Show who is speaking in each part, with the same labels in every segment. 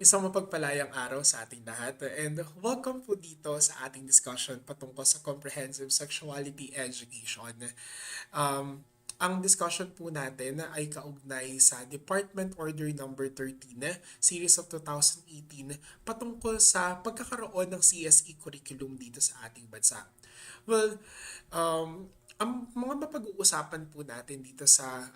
Speaker 1: Isang mapagpalayang araw sa ating lahat and welcome po dito sa ating discussion patungkol sa comprehensive sexuality education. Um, ang discussion po natin ay kaugnay sa Department Order Number 13, Series of 2018 patungkol sa pagkakaroon ng CSE curriculum dito sa ating bansa. Well, ang mga mapag-uusapan po natin dito sa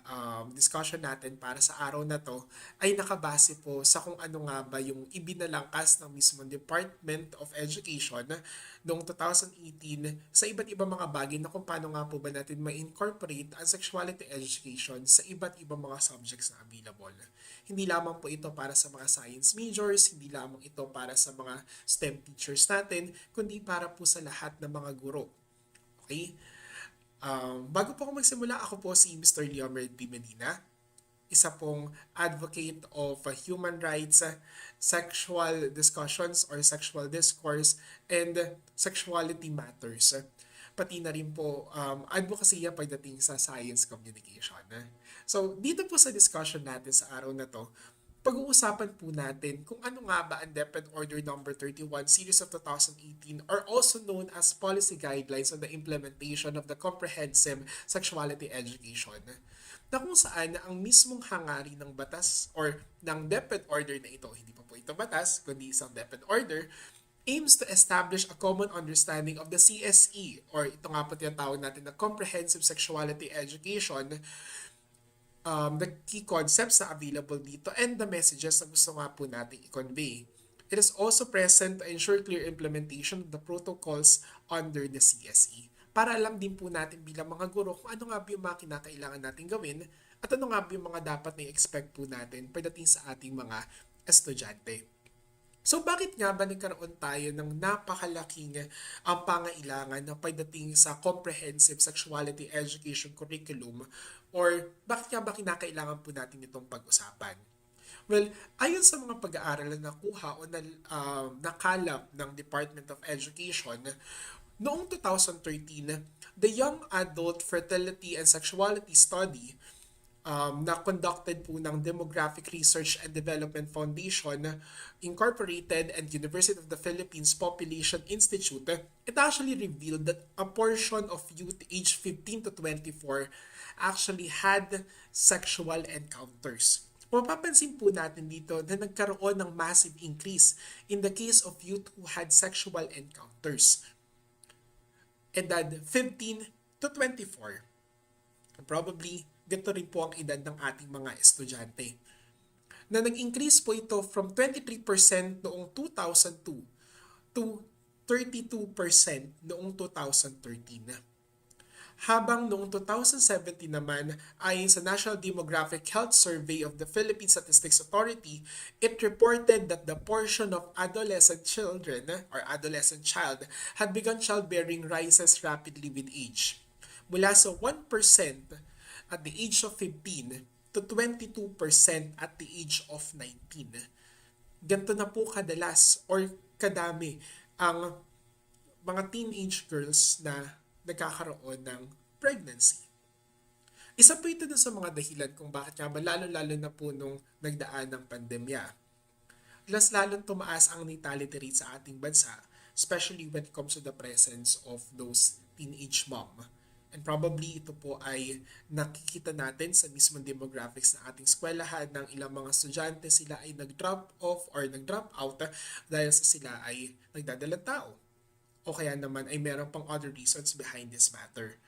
Speaker 1: discussion natin para sa araw na to ay nakabase po sa kung ano nga ba yung ibinalangkas ng mismong Department of Education noong 2018 sa iba't ibang mga bagay na kung paano nga po ba natin ma-incorporate ang sexuality education sa iba't ibang mga subjects na available. Hindi lamang po ito para sa mga science majors, hindi lamang ito para sa mga STEM teachers natin, kundi para po sa lahat ng mga guro. Okay? Bago po ako magsimula, ako po si Mr. Leomer P. Medina, isa pong advocate of human rights, sexual discussions or sexual discourse, and sexuality matters. Pati na rin po advocacy pagdating sa science communication. So, dito po sa discussion natin sa araw na to, pag-uusapan po natin kung ano nga ba ang DepEd Order Number 31 Series of 2018 or also known as Policy Guidelines on the Implementation of the Comprehensive Sexuality Education na kung saan ang mismong hangarin ng batas or ng DepEd Order na ito, hindi pa po ito batas, kundi isang DepEd Order, aims to establish a common understanding of the CSE or ito nga po tinatawag natin na Comprehensive Sexuality Education, the key concepts na available dito and the messages na gusto nga po natin i-convey. It is also present to ensure clear implementation of the protocols under the CSE. Para alam din po natin bilang mga guro kung ano nga ba yung mga kinakailangan natin gawin at ano nga ba yung mga dapat na i-expect po natin pagdating sa ating mga estudyante. So bakit nga ba nagkaroon tayo ng napakalaking ang pangailangan na pagdating sa comprehensive sexuality education curriculum or bakit nga ba kinakailangan po natin itong pag-usapan? Well, ayon sa mga pag-aaral na nakuha o nakalap ng Department of Education, noong 2013, the Young Adult Fertility and Sexuality Study na conducted po ng Demographic Research and Development Foundation, Incorporated, and University of the Philippines Population Institute, it actually revealed that a portion of youth aged 15 to 24 actually had sexual encounters. Mapapansin po natin dito na nagkaroon ng massive increase in the case of youth who had sexual encounters. Edad 15 to 24. Probably ganito rin po ang edad ng ating mga estudyante. Na nag-increase po ito from 23% noong 2002 to 32% noong 2013. Habang noong 2017 naman, ayon sa National Demographic Health Survey of the Philippine Statistics Authority, it reported that the portion of adolescent children or adolescent child had begun childbearing rises rapidly with age. Mula sa 1% at the age of 15 to 22% at the age of 19. Ganito na po kadalas or kadami ang mga teenage girls na nagkakaroon ng pregnancy. Isa po ito dun sa mga dahilan kung bakit nga ba lalo-lalo na po nung nagdaan ng pandemya. Mas lalong tumaas ang natality rate sa ating bansa, especially when it comes to the presence of those teenage mom. And probably ito po ay nakikita natin sa mismong demographics ng ating eskwelahan ng ilang mga estudyante sila ay nag-drop off or nag-drop out dahil sa sila ay nagdadalang tao. O kaya naman ay meron pang other reasons behind this matter.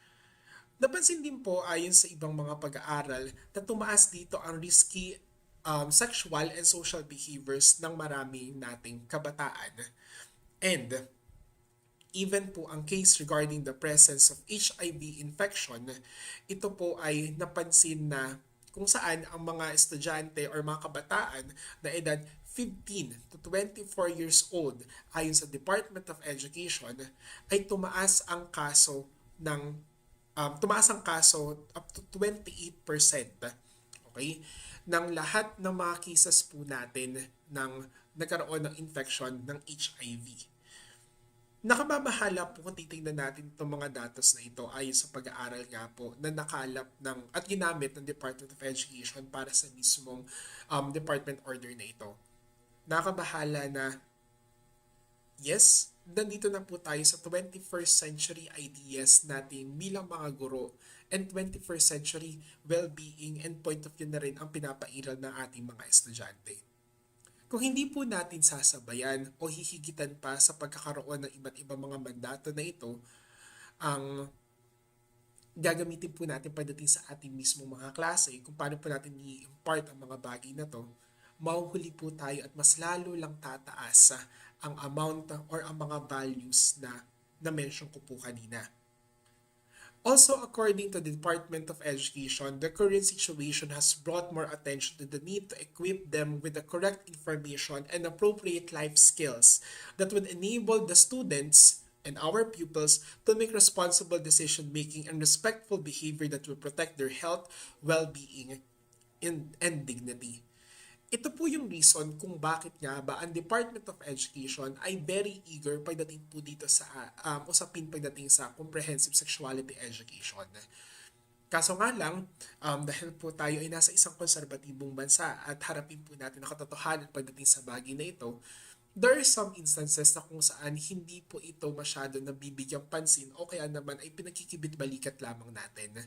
Speaker 1: Napansin din po ayon sa ibang mga pag-aaral na tumaas dito ang risky sexual and social behaviors ng maraming nating kabataan. And even po ang case regarding the presence of HIV infection, ito po ay napansin na kung saan ang mga estudyante or mga kabataan na edad 15 to 24 years old ayon sa Department of Education ay tumaas ang kaso up to 28%. Okay? Ng lahat ng mga cases po natin ng nagkaroon ng infection ng HIV. Nakababahala po kung titingnan natin itong mga datos na ito ayon sa pag-aaral nga po na nakalap at ginamit ng Department of Education para sa mismong department order na ito. Nakabahala na yes, nandito na po tayo sa 21st century ideas natin bilang mga guro and 21st century well-being and point of view na rin ang pinapairal ng ating mga estudyante. Kung hindi po natin sasabayan o hihigitan pa sa pagkakaroon ng iba't ibang mga mandato na ito, ang gagamitin po natin pagdating sa ating mismo mga klase, kung paano po natin i-impart ang mga bagay na to, mahuhuli po tayo at mas lalo lang tataas ang amount or ang mga values na na-mention ko po kanina. Also, according to the Department of Education, the current situation has brought more attention to the need to equip them with the correct information and appropriate life skills that would enable the students and our pupils to make responsible decision making and respectful behavior that will protect their health, well-being, and dignity. Ito po yung reason kung bakit nga ba ang Department of Education ay very eager pagdating po dito sa usapin pagdating sa comprehensive sexuality education. Kaso nga lang, dahil po tayo ay nasa isang konserbatibong bansa at harapin po natin ang katotohanan pagdating sa bagay na ito, there are some instances na kung saan hindi po ito masyado nabibigyang pansin o kaya naman ay pinagkikibit-balikat lamang natin.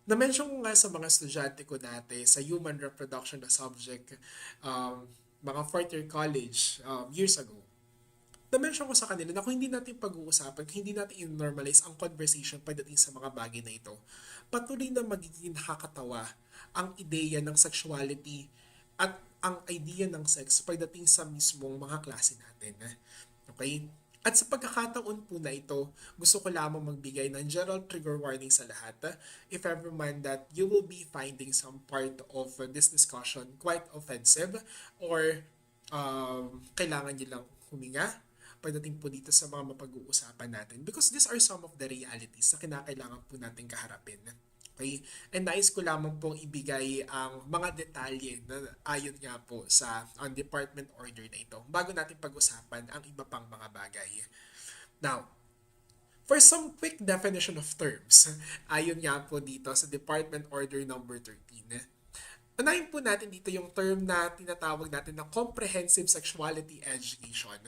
Speaker 1: Na-mention ko nga sa mga estudyante ko dati sa human reproduction na subject, mga fourth year college years ago. Na-mention ko sa kanila na kung hindi natin pag-uusapan, kung hindi natin i-normalize ang conversation pagdating sa mga bagay na ito, patuloy na magiging nakakatawa ang ideya ng sexuality at ang idea ng sex pagdating sa mismong mga klase natin. Okay? At sa pagkakataon po na ito, gusto ko lamang magbigay ng general trigger warning sa lahat. If ever man that you will be finding some part of this discussion quite offensive or kailangan nyo lang huminga pagdating po dito sa mga mapag-uusapan natin because these are some of the realities na kinakailangan po natin kaharapin. Okay? And nais ko lamang pong ibigay ang mga detalye na ayon nga po sa department order na ito bago natin pag-usapan ang iba pang mga bagay. Now, for some quick definition of terms, ayon nga po dito sa Department Order number 13, unahin po natin dito yung term na tinatawag natin na comprehensive sexuality education.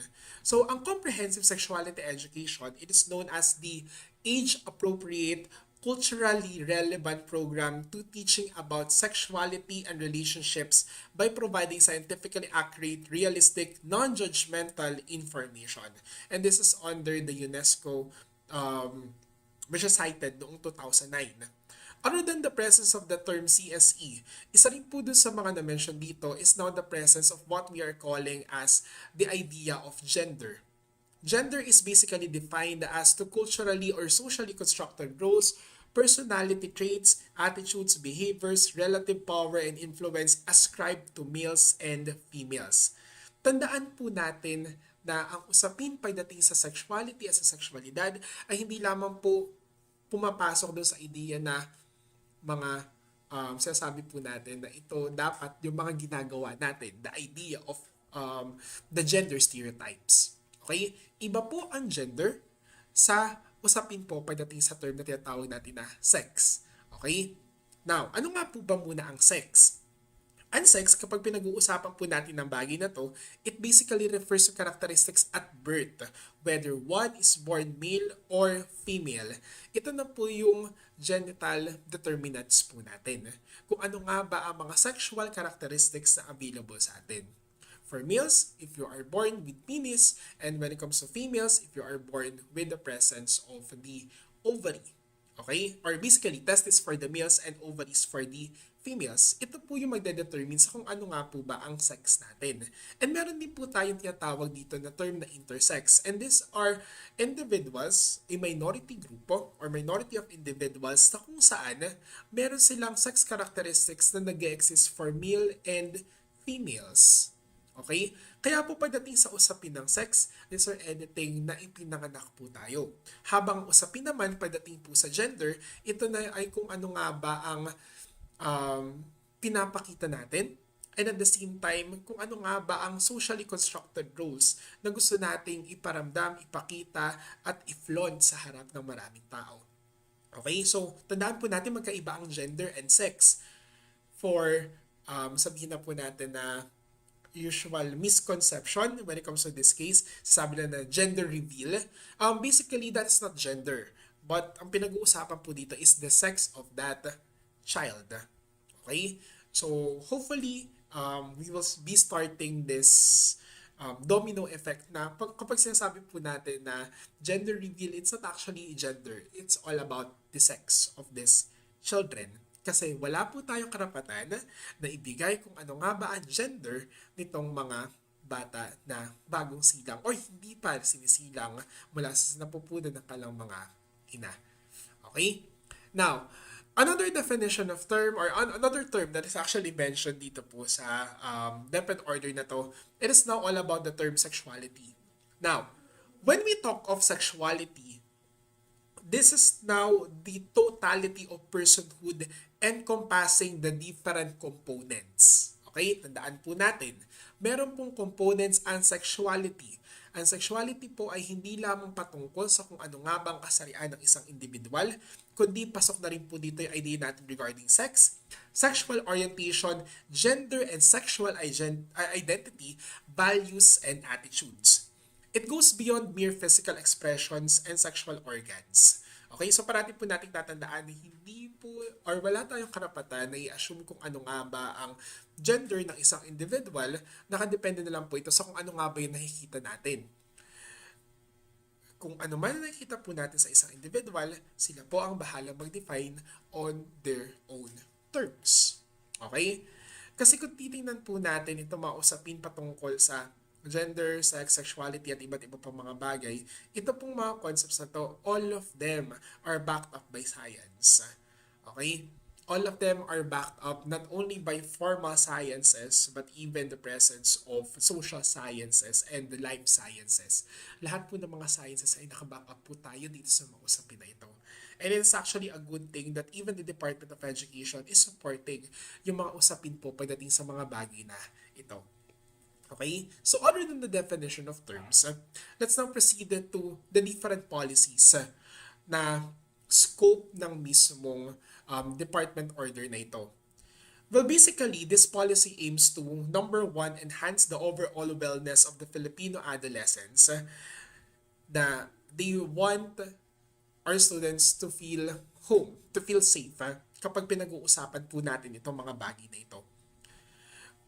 Speaker 1: So, ang comprehensive sexuality education, it is known as the age-appropriate culturally relevant program to teaching about sexuality and relationships by providing scientifically accurate, realistic, non-judgmental information. And this is under the UNESCO, which is cited noong 2009. Other than the presence of the term CSE, isa rin po dun sa mga na-mention dito is now the presence of what we are calling as the idea of gender. Gender is basically defined as to culturally or socially constructed roles, personality traits, attitudes, behaviors, relative power, and influence ascribed to males and females. Tandaan po natin na ang usapin pagdating sa sexuality at sa sexualidad ay hindi lamang po pumapasok doon sa ideya na mga sinasabi po natin na ito dapat yung mga ginagawa natin, the idea of the gender stereotypes. Okay? Iba po ang gender sa usapin po pagdating sa term na tinatawag natin na sex. Okay? Now, ano nga po ba muna ang sex? Ang sex, kapag pinag-uusapan po natin ng bagay na to, it basically refers to characteristics at birth, whether one is born male or female. Ito na po yung genital determinants po natin. Kung ano nga ba ang mga sexual characteristics na available sa atin. For males, if you are born with penis, and when it comes to females, if you are born with the presence of the ovary. Okay? Or basically, testes for the males and ovaries for the females. Ito po yung magdedetermine sa kung ano nga po ba ang sex natin. And meron din po tayong tinatawag dito na term na intersex. And these are individuals, a minority group or minority of individuals na kung saan meron silang sex characteristics na nag-exist for male and females. Okay? Kaya po pagdating sa usapin ng sex, these are anything na ipinanganak po tayo. Habang usapin naman pagdating po sa gender, ito na ay kung ano nga ba ang pinapakita natin and at the same time, kung ano nga ba ang socially constructed roles na gusto nating iparamdam, ipakita at i-flaunt sa harap ng maraming tao. Okay? So, tandaan po natin magkaiba ang gender and sex. For, sabihin na po natin na usual misconception when it comes to this case. Sabi na gender reveal. Basically, that's not gender. But ang pinag-uusapan po dito is the sex of that child. Okay? So, hopefully, we will be starting this domino effect na kapag sinasabi po natin na gender reveal, it's not actually gender. It's all about the sex of these children. Kasi wala po tayong karapatan na ibigay kung ano nga ba ang gender nitong mga bata na bagong silang o hindi pa sinisilang mula sa napupunan ng kalang mga ina. Okay? Now, another definition of term or another term that is actually mentioned dito po sa DepEd order na to, it is now all about the term sexuality. Now, when we talk of sexuality, this is now the totality of personhood encompassing the different components. Okay? Tandaan po natin, meron pong components ang sexuality. Ang sexuality po ay hindi lamang patungkol sa kung ano nga bang kasarian ng isang individual, kundi pasok na rin po dito yung idea natin regarding sex, sexual orientation, gender and sexual identity, values, and attitudes. It goes beyond mere physical expressions and sexual organs. Okay, so parati po nating tatandaan na hindi po or wala tayong karapatan na i-assume kung ano nga ba ang gender ng isang individual, nakadepende na lang po ito sa kung ano nga ba yung nakikita natin. Kung ano man nakikita po natin sa isang individual, sila po ang bahala mag-define on their own terms. Okay? Kasi kung titingnan po natin ito mga usapin patungkol sa gender, sex, sexuality, at iba't iba pang mga bagay, ito pong mga concepts na to, all of them are backed up by science. Okay? All of them are backed up not only by formal sciences, but even the presence of social sciences and the life sciences. Lahat po ng mga sciences ay nakaback up po tayo dito sa mga usapin na ito. And it's actually a good thing that even the Department of Education is supporting yung mga usapin po pagdating sa mga bagay na ito. Okay? So other than the definition of terms, let's now proceed to the different policies na scope ng mismong department order na ito. Well, basically, this policy aims to, number one, enhance the overall wellness of the Filipino adolescents na they want our students to feel home, to feel safe kapag pinag-uusapan po natin itong mga bagay na ito.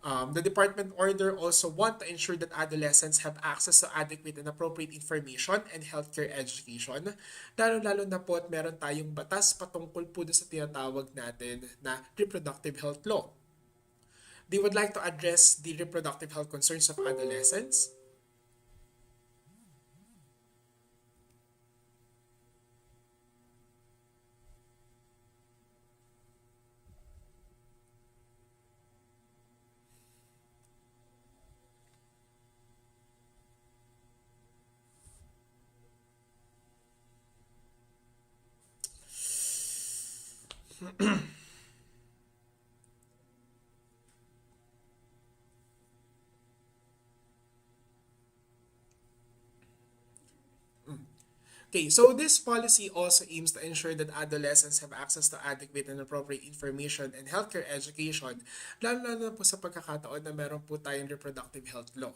Speaker 1: The department order also want to ensure that adolescents have access to adequate and appropriate information and healthcare education. Lalo-lalo na po at meron tayong batas patungkol po sa tinatawag natin na reproductive health law. They would like to address the reproductive health concerns of adolescents. Okay, so this policy also aims to ensure that adolescents have access to adequate and appropriate information and healthcare education, lalo na po sa pagkakataon na meron po tayong reproductive health law.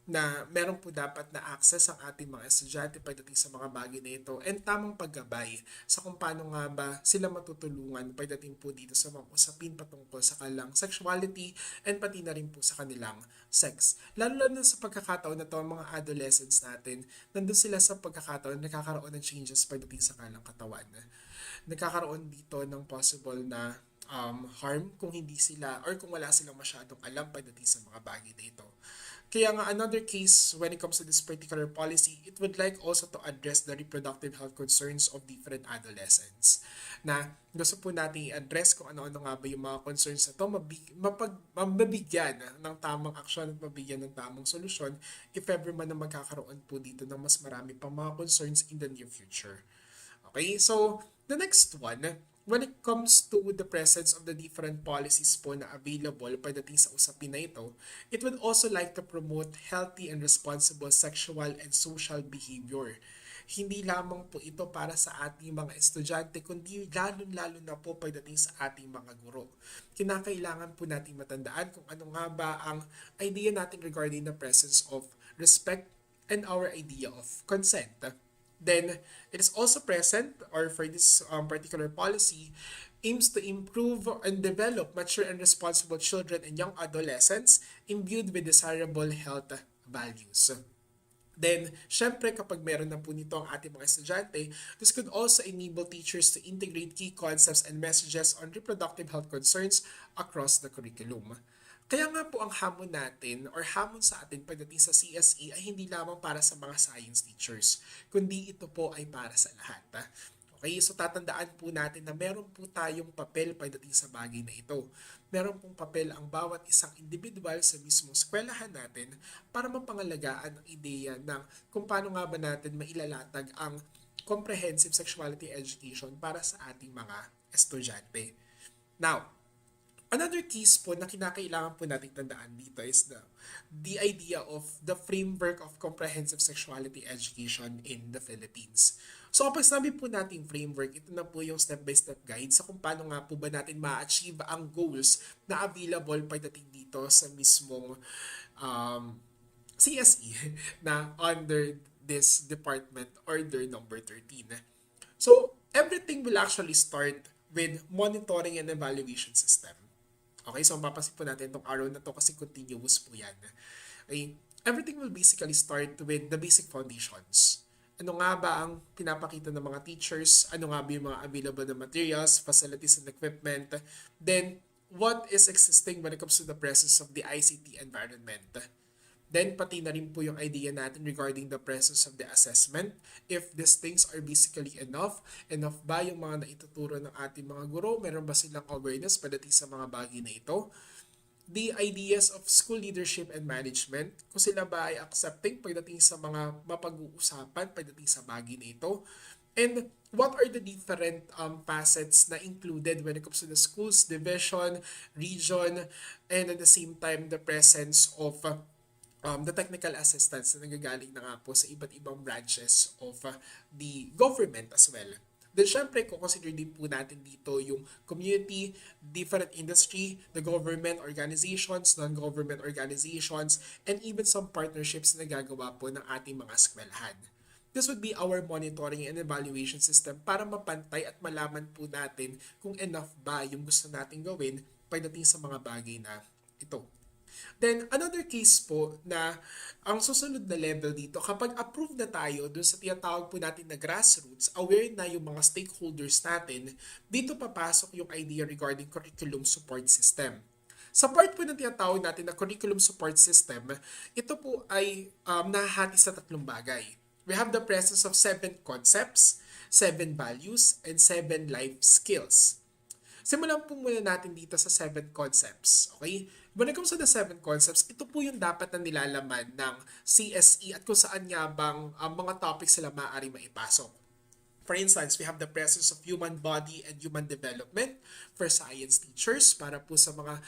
Speaker 1: Na meron po dapat na access ang ating mga estudyante pagdating sa mga bagay na ito and tamang paggabay sa kung paano nga ba sila matutulungan pagdating po dito sa mga usapin patungkol sa kanilang sexuality and pati na rin po sa kanilang sex. Lalo na sa pagkakataon na ito, ang mga adolescents natin, nandun sila sa pagkakataon na nakakaroon ng changes pagdating sa kanilang katawan. Nagkakaroon dito ng possible na harm kung hindi sila or kung wala silang masyadong alam pagdating sa mga bagay na ito. Kaya nga another case when it comes to this particular policy, it would like also to address the reproductive health concerns of different adolescents. Na gusto po natin i-address kung ano-ano nga ba yung mga concerns na ito, mabibigyan ng tamang aksyon at mabigyan ng tamang solusyon if ever man na magkakaroon po dito ng mas marami pang mga concerns in the near future. Okay, so the next one, when it comes to the presence of the different policies po na available pagdating sa usapin na ito, it would also like to promote healthy and responsible sexual and social behavior. hindi lamang po ito para sa ating mga estudyante, kundi lalo-lalo na po pagdating sa ating mga guro. Kinakailangan po natin matandaan kung ano nga ba ang idea natin regarding the presence of respect and our idea of consent. Then, it is also present, or for this particular policy, aims to improve and develop mature and responsible children and young adolescents imbued with desirable health values. Then, syempre kapag meron na po nito ang ating mga estudyante, this could also enable teachers to integrate key concepts and messages on reproductive health concerns across the curriculum. Kaya nga po ang hamon natin or hamon sa atin pagdating sa CSE ay hindi lamang para sa mga science teachers, kundi ito po ay para sa lahat. Okay, so tatandaan po natin na meron po tayong papel pagdating sa bagay na ito. Meron pong papel ang bawat isang individual sa mismong eskwelahan natin para mapangalagaan ang ideya ng kung paano nga ba natin mailalatag ang comprehensive sexuality education para sa ating mga estudyante. Now, another case po na kinakailangan po nating tandaan dito is the idea of the framework of comprehensive sexuality education in the Philippines. So kapag sinabi po nating framework, ito na po yung step-by-step guide sa kung paano nga po ba natin ma-achieve ang goals na available pagdating dito sa mismong CSE na under this department order number 13. So everything will actually start with monitoring and evaluation system. Okay, so mapapansin po natin itong arrow na to kasi continuous po yan. Okay, everything will basically start with the basic foundations. Ano nga ba ang pinapakita ng mga teachers? Ano nga ba yung mga available na materials, facilities, and equipment? Then, what is existing when it comes to the presence of the ICT environment? Then, pati na rin po yung idea natin regarding the presence of the assessment. If these things are basically enough ba yung mga naituturo ng ating mga guro? Meron ba silang awareness pagdating sa mga bagay na ito? The ideas of school leadership and management, kung sila ba ay accepting pagdating sa mga mapag-uusapan pagdating sa bagay na ito? And what are the different facets na included when it comes to the schools, division, region, and at the same time, the presence of the technical assistance na nagagaling na nga po sa iba't ibang branches of the government as well. Then syempre, consider din po natin dito yung community, different industry, the government organizations, non-government organizations, and even some partnerships na nagagawa po ng ating mga eskwelahan. This would be our monitoring and evaluation system para mapantay at malaman po natin kung enough ba yung gusto natin gawin pagdating sa mga bagay na ito. Then, another case po na ang susunod na level dito, kapag approved na tayo dun sa tinatawag po natin na grassroots, aware na yung mga stakeholders natin, dito papasok yung idea regarding curriculum support system. Sa part po ng tinatawag natin na curriculum support system, ito po ay nahahati sa tatlong bagay. We have the presence of 7 concepts, 7 values, and 7 life skills. Simulan po muna natin dito sa 7 concepts, okay? When it comes to the 7 concepts, ito po yung dapat na nilalaman ng CSE at kung saan nga bang mga topics sila maaari maipasok. For instance, we have the presence of human body and human development for science teachers, para po sa mga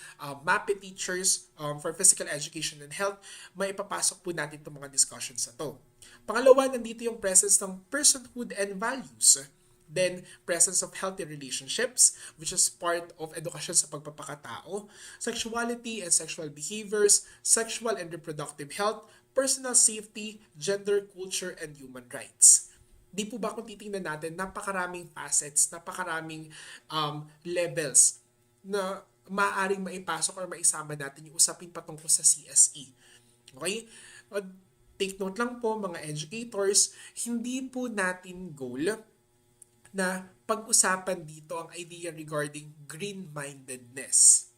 Speaker 1: MAPE teachers for physical education and health, may ipapasok po natin itong mga discussions na to. Pangalawa, nandito yung presence ng personhood and values. Then, presence of healthy relationships, which is part of edukasyon sa pagpapakatao, sexuality and sexual behaviors, sexual and reproductive health, personal safety, gender, culture, and human rights. Di po ba kung titingnan natin, napakaraming facets, napakaraming levels na maaaring maipasok or maisama natin yung usapin patungkol sa CSE. Okay? Take note lang po mga educators, hindi po natin goal na pag-usapan dito ang idea regarding green-mindedness.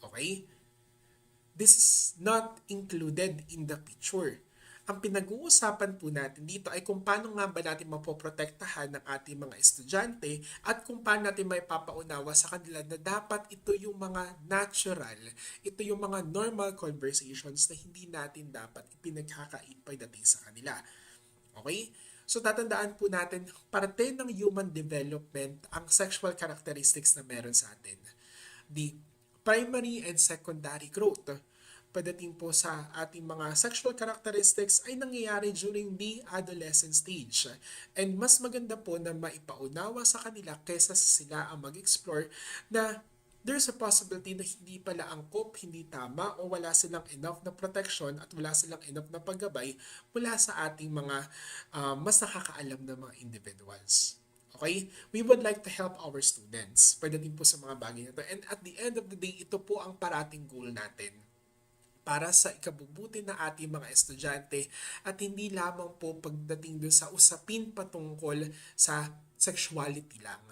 Speaker 1: Okay? This is not included in the picture. Ang pinag-uusapan po natin dito ay kung paano nga ba natin mapoprotektahan ng ating mga estudyante at kung paano natin may papaunawa sa kanila na dapat ito yung mga natural, ito yung mga normal conversations na hindi natin dapat ipinagkakait pagdating sa kanila. Okay? So tatandaan po natin, parte ng human development ang sexual characteristics na meron sa atin. The primary and secondary growth. pagdating po sa ating mga sexual characteristics ay nangyayari during the adolescent stage. And mas maganda po na maipaunawa sa kanila kaysa sa sila ang mag-explore na there's a possibility na hindi pala angkop, hindi tama, o wala silang enough na protection at wala silang enough na paggabay mula sa ating mga mas nakakaalam na mga individuals. Okay? We would like to help our students pagdating po sa mga bagay na ito. And at the end of the day, ito po ang parating goal natin para sa ikabubuti ng ating mga estudyante at hindi lamang po pagdating dun sa usapin patungkol sa sexuality lang.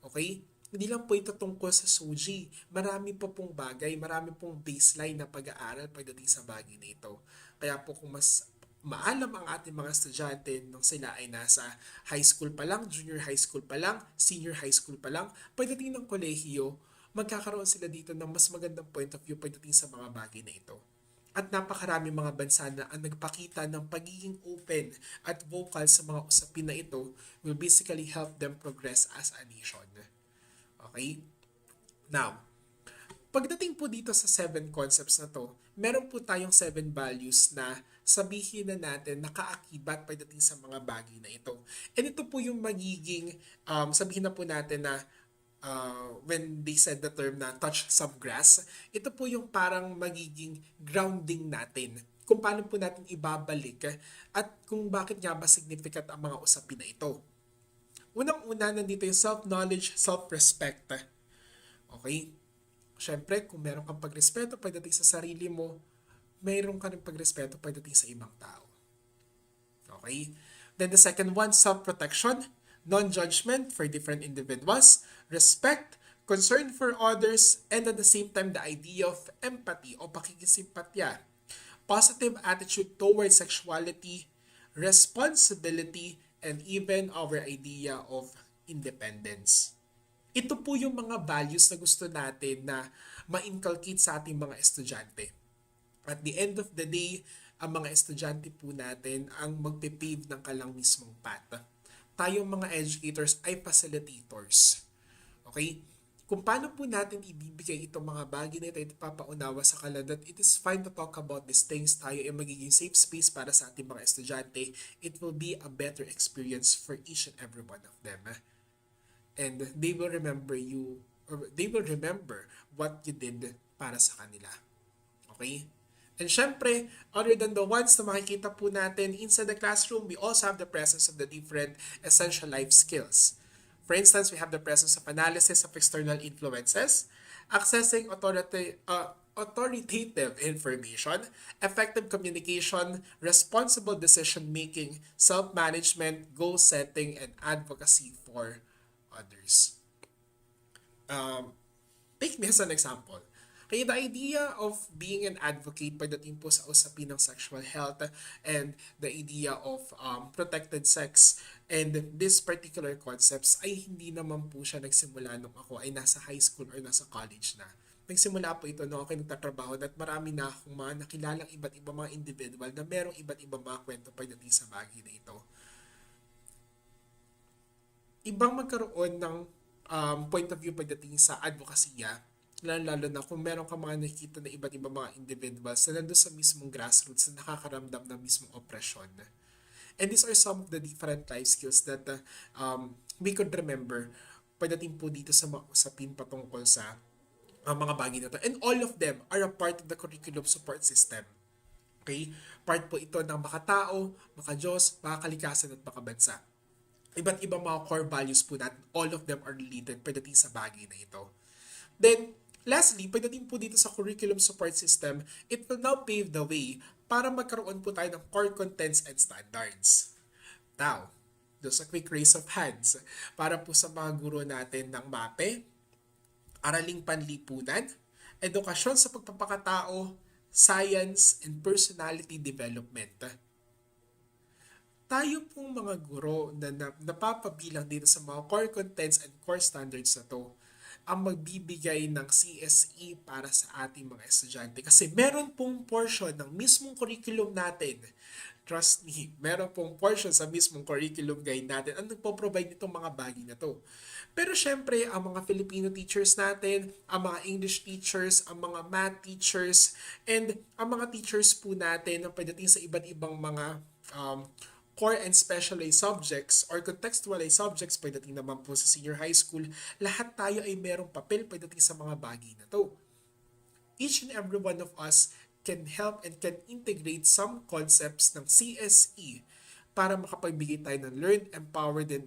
Speaker 1: Okay? Hindi lang po ito tungkol sa SOGI. Marami pa pong bagay, marami pong baseline na pag-aaral pagdating sa bagay na ito. Kaya po kung mas maalam ang ating mga estudyante nung sila ay nasa high school pa lang, junior high school pa lang, senior high school pa lang, pagdating ng kolehiyo, magkakaroon sila dito ng mas magandang point of view pagdating sa mga bagay na ito. At napakarami mga bansa na ang nagpakita ng pagiging open at vocal sa mga usapin na ito will basically help them progress as a nation. Okay? Now, pagdating po dito sa 7 concepts na to, meron po tayong 7 values na sabihin na natin nakaakibat pagdating sa mga bagay na ito. And ito po yung magiging, sabihin na po natin na when they said the term na touch some grass, ito po yung parang magiging grounding natin kung paano po natin ibabalik at kung bakit nga ba significant ang mga usapin na ito. Unang-una, nandito yung self-knowledge, self-respect. Okay? Siyempre, kung meron kang pagrespeto pagdating sa sarili mo, mayroon ka rin pagrespeto pagdating sa ibang tao. Okay? Then the second one, self-protection, non-judgment for different individuals, respect, concern for others, and at the same time, the idea of empathy o pakikisimpatya, positive attitude towards sexuality, responsibility, and even our idea of independence. Ito po yung mga values na gusto natin na ma-inculcate sa ating mga estudyante. At the end of the day, ang mga estudyante po natin ang magpipave ng kalang mismong path. Tayong mga educators ay facilitators. Okay? Kung paano po natin ibibigay itong mga bagay na ito at ipapaunawa sa kanila that it is fine to talk about these things, tayo ay magiging safe space para sa ating mga estudyante, it will be a better experience for each and every one of them. And they will remember you, or they will remember what you did para sa kanila. Okay? And syempre, other than the ones na makikita po natin inside the classroom, we also have the presence of the different essential life skills. For instance, we have the presence of analysis of external influences, accessing authoritative information, effective communication, responsible decision-making, self-management, goal-setting, and advocacy for others. Take me as an example. Kaya the idea of being an advocate pagdating po sa usapin ng sexual health and the idea of protected sex and this particular concepts ay hindi naman po siya nagsimula nung ako ay nasa high school or nasa college na. Nagsimula po ito nung ako nagtatrabaho at marami na akong mga nakilalang iba't ibang mga individual na merong iba't ibang mga kwento pagdating sa bagay na ito. Ibang magkaroon ng point of view pagdating sa advokasya, lalo na kung meron ka mga nakikita na iba't ibang mga individuals na nandun sa mismong grassroots na nakakaramdam ng mismong oppression. And these are some of the different life skills that we could remember pagdating po dito sa mga usapin patungkol sa mga bagay na ito. And all of them are a part of the curriculum support system. Okay? Part po ito ng makatao, makadiyos, makakalikasan at makabansa. Iba't ibang mga core values po natin, all of them are related pagdating sa bagay na ito. Then, lastly, pagdating po dito sa curriculum support system, it will now pave the way para magkaroon po tayo ng core contents and standards. Now, just a quick raise of hands para po sa mga guro natin ng MAPE, Araling Panlipunan, Edukasyon sa Pagpapakatao, Science, and Personality Development. Tayo pong mga guro na napapabilang dito sa mga core contents and core standards na to ang magbibigay ng CSE para sa ating mga estudyante. Kasi meron pong portion ng mismong curriculum natin trust me, meron pong portion sa mismong curriculum guide natin ang nagpo-provide nitong mga bagay na to. Pero syempre, ang mga Filipino teachers natin, ang mga English teachers, ang mga math teachers, and ang mga teachers po natin na pagdating sa iba't ibang mga core and specialized subjects or contextualized subjects pagdating naman po sa senior high school, lahat tayo ay merong papel pagdating sa mga bagay na to. Each and every one of us can help and can integrate some concepts ng CSE para makapagbigay tayo ng learned, empowered, and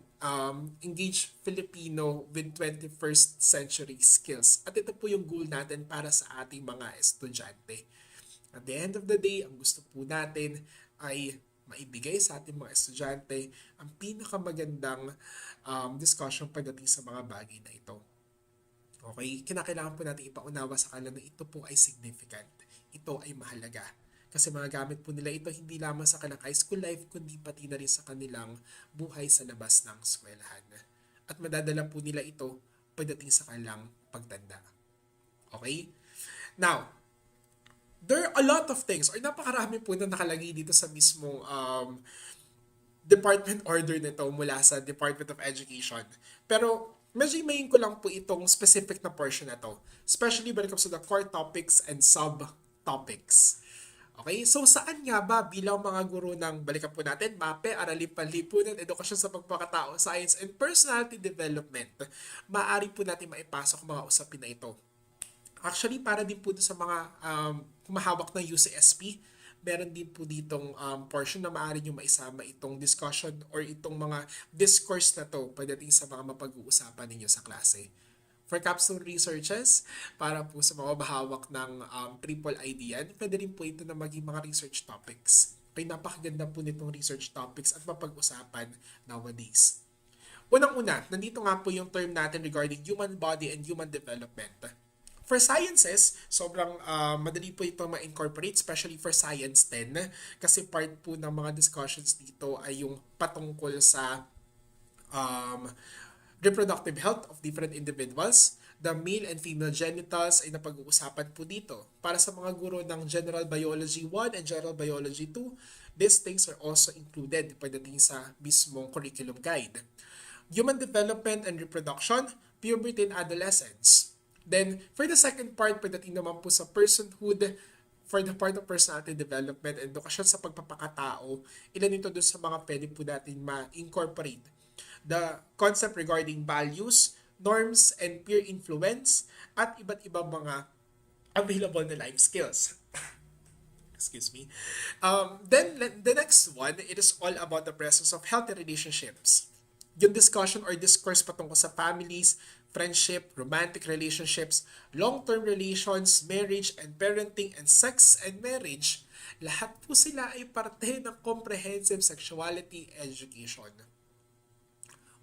Speaker 1: engaged Filipino with 21st century skills. At ito po yung goal natin para sa ating mga estudyante. At the end of the day, ang gusto po natin ay maibigay sa ating mga estudyante ang pinakamagandang discussion pagdating sa mga bagay na ito. Okay, kinakailangan po natin ipaunawa sa kanila na ito po ay significant. Ito ay mahalaga. Kasi magagamit po nila ito hindi lamang sa kanilang high school life, kundi pati na rin sa kanilang buhay sa labas ng eskwelahan. At madadala po nila ito pagdating sa kanilang pagtanda. Okay? Now, there are a lot of things, or napakarami po na nakalagay dito sa mismong department order nito mula sa Department of Education. Pero medyo main ko lang po itong specific na portion na to, especially when it comes to the core topics and sub-topics. Okay, so saan nga ba bilang mga guro ng, balikan po natin, MAPE, Aralin Panlipunan, Edukasyon sa Pagpapakatao, Science and Personality Development, maaari po natin maipasok mga usapin na ito. Actually, para din po sa mga humahawak ng UCSP, meron din po ditong portion na maaari nyo maisama itong discussion or itong mga discourse na to pagdating sa mga mapag-uusapan ninyo sa klase. For capstone researches, para po sa mga bahawak ng triple ID yan, pwede rin po ito na maging mga research topics. Kaya napakaganda po nitong research topics at mapag-usapan nowadays. Unang-una, nandito nga po yung term natin regarding human body and human development. For sciences, sobrang madali po ito ma-incorporate, especially for Science 10, kasi part po ng mga discussions dito ay yung patungkol sa reproductive health of different individuals. The male and female genitals ay napag-uusapan po dito. Para sa mga guro ng General Biology 1 and General Biology 2, these things are also included pagdating sa mismong curriculum guide. Human development and reproduction, puberty and adolescence. Then, for the second part, pagdating naman po sa personhood, for the part of personality development and edukasyon sa pagpapakatao, ilan ito doon sa mga pwede po natin ma-incorporate. The concept regarding values, norms, and peer influence, at iba't ibang mga available na life skills. Excuse me. Then, the next one, it is all about the presence of healthy relationships. Yung discussion or discourse patungkol sa families, friendship, romantic relationships, long-term relations, marriage and parenting, and sex and marriage, lahat po sila ay parte ng comprehensive sexuality education.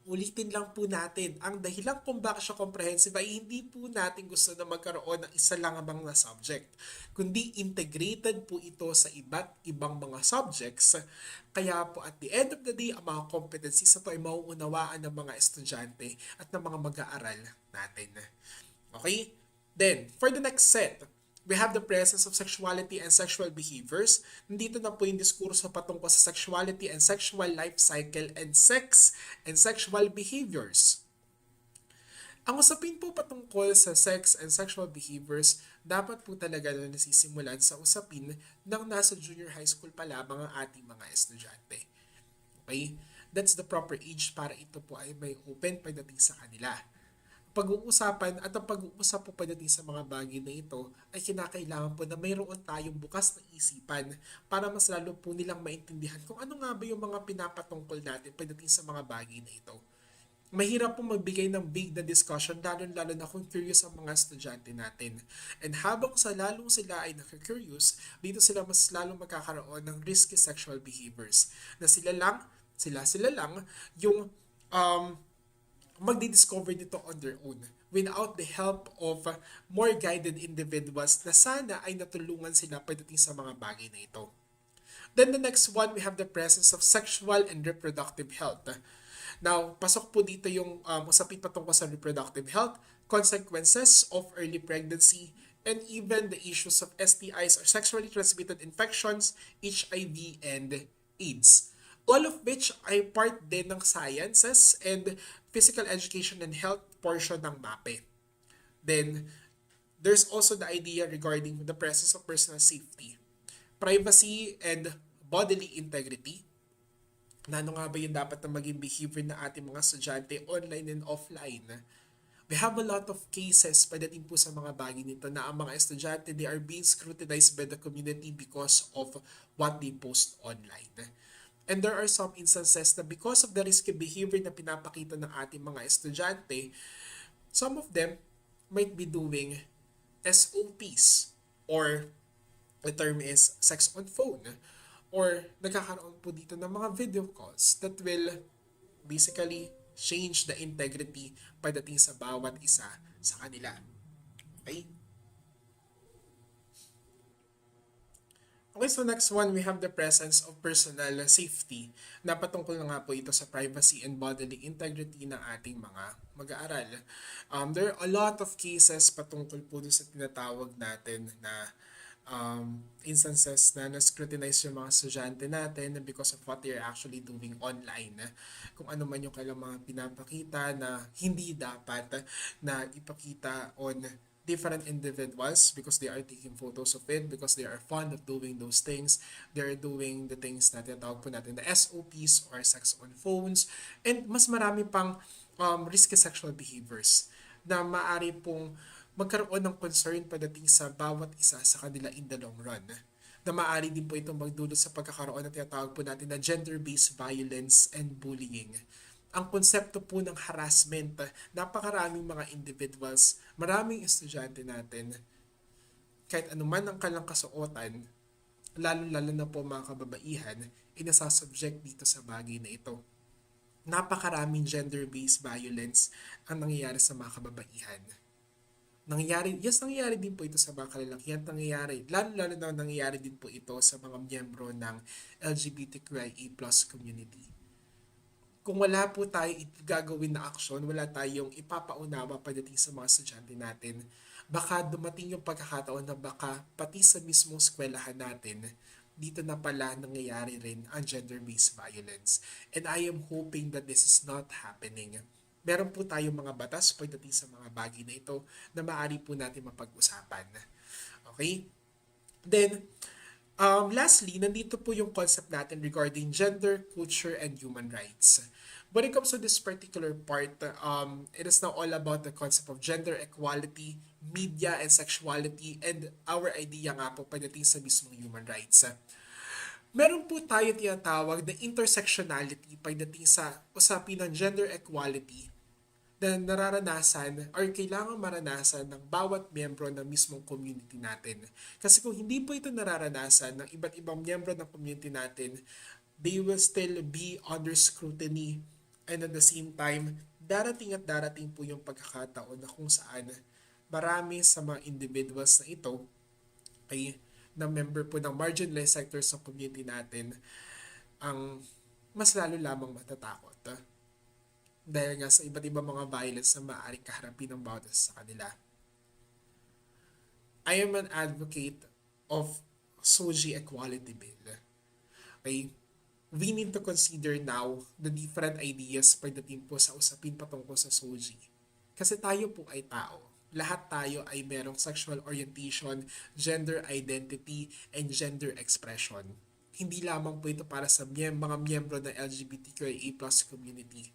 Speaker 1: Ulitin lang po natin, ang dahilan kung bakit siya comprehensive ay hindi po natin gusto na magkaroon ng isa lang abang na subject, kundi integrated po ito sa iba't ibang mga subjects. Kaya po at the end of the day, ang mga competencies na ito ay mauunawaan ng mga estudyante at ng mga mag-aaral natin. Okay? Then, for the next set, we have the presence of sexuality and sexual behaviors. Nandito na po yung diskurso patungkol sa sexuality and sexual life cycle and sex and sexual behaviors. Ang usapin po patungkol sa sex and sexual behaviors, dapat po talaga na nasisimulan sa usapin ng nasa junior high school pa lamang ang ating mga estudyante. Okay? That's the proper age para ito po ay may open pagdating sa kanila. Pag-uusapan at ang pag-uusap po pagdating sa mga bagay na ito ay kinakailangan po na mayroon tayong bukas na isipan para mas lalo po nilang maintindihan kung ano nga ba yung mga pinapatungkol natin pagdating sa mga bagay na ito. Mahirap po magbigay ng big na discussion lalo na kung curious ang mga estudyante natin. And habang lalong sila ay nakakurious, dito sila mas lalong magkakaroon ng risky sexual behaviors na sila lang yung magdi-discover nito on their own without the help of more guided individuals na sana ay natulungan sila pagdating sa mga bagay na ito. Then the next one, we have the presence of sexual and reproductive health. Now, pasok po dito yung usapin patungkol sa reproductive health, consequences of early pregnancy, and even the issues of STIs or sexually transmitted infections, HIV, and AIDS. All of which ay part din ng sciences and physical education and health portion ng MAPE. Then, there's also the idea regarding the presence of personal safety, privacy, and bodily integrity. Na ano nga ba yung dapat na maging behavior na ating mga estudyante online and offline? We have a lot of cases pagdating po sa mga bagay nito na ang mga estudyante, they are being scrutinized by the community because of what they post online. And there are some instances na because of the risky behavior na pinapakita ng ating mga estudyante, some of them might be doing SOPs, or the term is sex on phone, or nagkakaroon po dito ng mga video calls that will basically change the integrity pagdating sa bawat isa sa kanila. Okay? Okay, so next one, we have the presence of personal safety. Napatungkol na nga po ito sa privacy and bodily integrity ng ating mga mag-aaral. There are a lot of cases patungkol po sa tinatawag natin na instances na na-scrutinize yung mga estudyante natin because of what they're actually doing online. Kung ano man yung kailang mga pinapakita na hindi dapat na ipakita on different individuals because they are taking photos of it, because they are fond of doing those things. They're doing the things na tinatawag po natin, the SOPs or sex on phones, and mas marami pang risky sexual behaviors na maaari pong magkaroon ng concern pagdating sa bawat isa sa kanila in the long run. Na maaari din po itong magdulot sa pagkakaroon na tinatawag po natin na gender-based violence and bullying. Ang konsepto po ng harassment, napakaraming mga individuals, maraming estudyante natin, kahit anuman ang kanilang kasuotan, lalo-lalo na po mga kababaihan, inasasubject dito sa bagay na ito. Napakaraming gender-based violence ang nangyayari sa mga kababaihan. Nangyayari din po ito sa mga kalalakihan, lalo-lalo na nangyayari din po ito sa mga miyembro ng LGBTQIA+ community. Kung wala po tayo gagawin na aksyon, wala tayong ipapaunawa pagdating sa mga estudyante natin, baka dumating yung pagkakataon na baka pati sa mismong eskwelahan natin, dito na pala nangyayari rin ang gender-based violence. And I am hoping that this is not happening. Meron po tayong mga batas pagdating sa mga bagay na ito na maaari po natin mapag-usapan. Okay? Then, lastly, nandito po yung concept natin regarding gender, culture, and human rights. When it comes to this particular part, it is now all about the concept of gender equality, media, and sexuality, and our idea nga po pagdating sa mismong human rights. Meron po tayo tinatawag na intersectionality pagdating sa usapin ng gender equality na nararanasan or kailangan maranasan ng bawat miyembro ng mismong community natin. Kasi kung hindi po ito nararanasan ng iba't ibang miyembro ng community natin, they will still be under scrutiny, and at the same time, darating at darating po yung pagkakataon na kung saan marami sa mga individuals na ito ay na member po ng marginalized sectors ng community natin ang mas lalo lamang matatakot. Dahil nga sa iba't ibang mga violence na maaaring kaharapin ng bawat isa sa kanila. I am an advocate of SOGI Equality Bill. Okay? We need to consider now the different ideas pagdating po sa usapin patungkol sa SOGI. Kasi tayo po ay tao. Lahat tayo ay merong sexual orientation, gender identity, and gender expression. Hindi lamang po ito para sa mga miyembro ng LGBTQIA+ community.